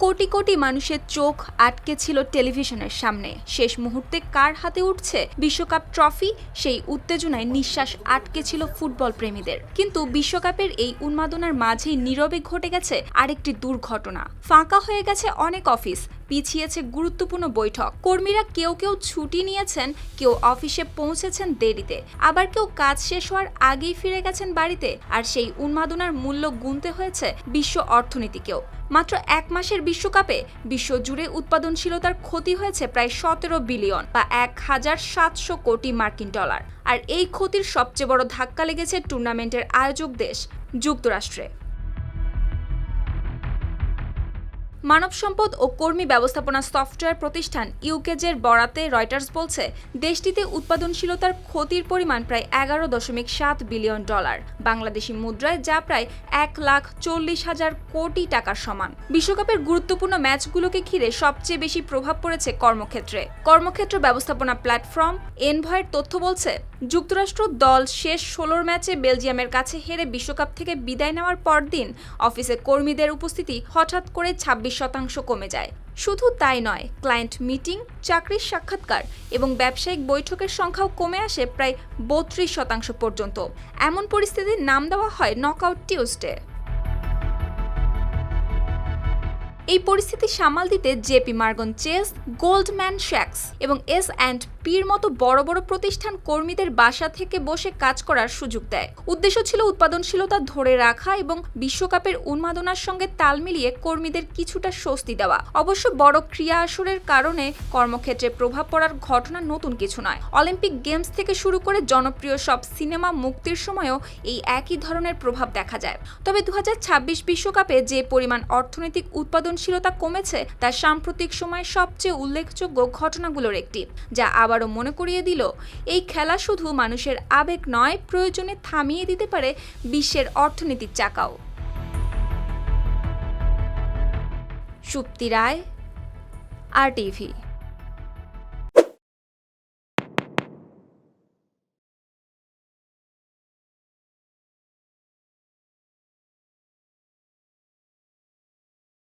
কোটি কোটি মানুষের চোখ আটকে ছিল টেলিভিশনের সামনে। শেষ মুহূর্তে কার হাতে উঠছে বিশ্বকাপ ট্রফি, সেই উত্তেজনায় নিঃশ্বাস আটকে ছিল ফুটবল প্রেমীদের। কিন্তু বিশ্বকাপের এই উন্মাদনার মাঝেই নীরবে ঘটে গেছে আরেকটি দুর্ঘটনা। ফাঁকা হয়ে গেছে অনেক অফিস, পিছিয়েছে গুরুত্বপূর্ণ বৈঠক। কর্মীরা কেউ কেউ ছুটি নিয়েছেন, কেউ অফিসে পৌঁছেছেন দেরিতে, আবার কেউ কাজ শেষ হওয়ার আগেই ফিরে গেছেন বাড়িতে। আর সেই উন্মাদনার মূল্য গুনতে হয়েছে বিশ্ব অর্থনীতিকেও। মাত্র এক মাসের বিশ্বকাপে বিশ্বজুড়ে উৎপাদনশীলতার ক্ষতি হয়েছে প্রায় 17 বিলিয়ন বা 1700 কোটি মার্কিন ডলার। আর এই ক্ষতির সবচেয়ে বড় ধাক্কা লেগেছে টুর্নামেন্টের আয়োজক দেশ যুক্তরাষ্ট্রে। মানব সম্পদ ও কর্মী ব্যবস্থাপনা সফটওয়্যার প্রতিষ্ঠান ইউকেজের বরাতে রয়টার্স বলছে, দেশটিতে উৎপাদনশীলতার ক্ষতির পরিমাণ প্রায় 11.7 বিলিয়ন ডলার, বাংলাদেশি মুদ্রায় যা প্রায় 1,40,000 কোটি টাকার সমান। বিশ্বকাপের গুরুত্বপূর্ণ ম্যাচগুলোকে ঘিরে সবচেয়ে বেশি প্রভাব পড়েছে কর্মক্ষেত্র ব্যবস্থাপনা প্ল্যাটফর্ম এনভয়ের তথ্য বলছে, যুক্তরাষ্ট্র দল শেষ 16 ম্যাচে বেলজিয়ামের কাছে হেরে বিশ্বকাপ থেকে বিদায় নেওয়ার পরদিন অফিসে কর্মীদের উপস্থিতি হঠাৎ করে 26% কমে যায়। শুধু তাই নয়, ক্লায়েন্ট মিটিং, চাকরির সাক্ষাৎকার এবং ব্যবসায়িক বৈঠকের সংখ্যাও কমে আসে প্রায় 32% পর্যন্ত। এমন পরিস্থিতির নাম দেওয়া হয় নকআউট টিউসডে। এই পরিস্থিতি সামাল দিতে JP Morgan Chase, Goldman sax এবং S&Pর মতো বড় বড় প্রতিষ্ঠান কর্মীদের বাসা থেকে বসে কাজ করার সুযোগ দেয়। উদ্দেশ্য ছিল উৎপাদনশীলতা ধরে রাখা এবং বিশ্বকাপের উন্মাদনার সঙ্গে তাল মিলিয়ে কর্মীদের কিছুটা স্বস্তি দেওয়া। অবশ্য বড় ক্রীড়া আসরের কারণে কর্মক্ষেত্রে প্রভাব পড়ার ঘটনা নতুন কিছু নয়। অলিম্পিক গেমস থেকে শুরু করে জনপ্রিয় সব সিনেমা মুক্তির সময়ও এই একই ধরনের প্রভাব দেখা যায়। তবে 2026 বিশ্বকাপে যে পরিমাণ অর্থনৈতিক উৎপাদনশীলতা কমেছে তা সাম্প্রতিক সময়ে সবচেয়ে উল্লেখযোগ্য ঘটনাগুলোর একটি, যা আবারও মনে করিয়ে দিল এই খেলা শুধু মানুষের আবেগ নয়, প্রয়োজনে থামিয়ে দিতে পারে বিশ্বের অর্থনীতির চাকাও। সুপ্তি রায়, RTV।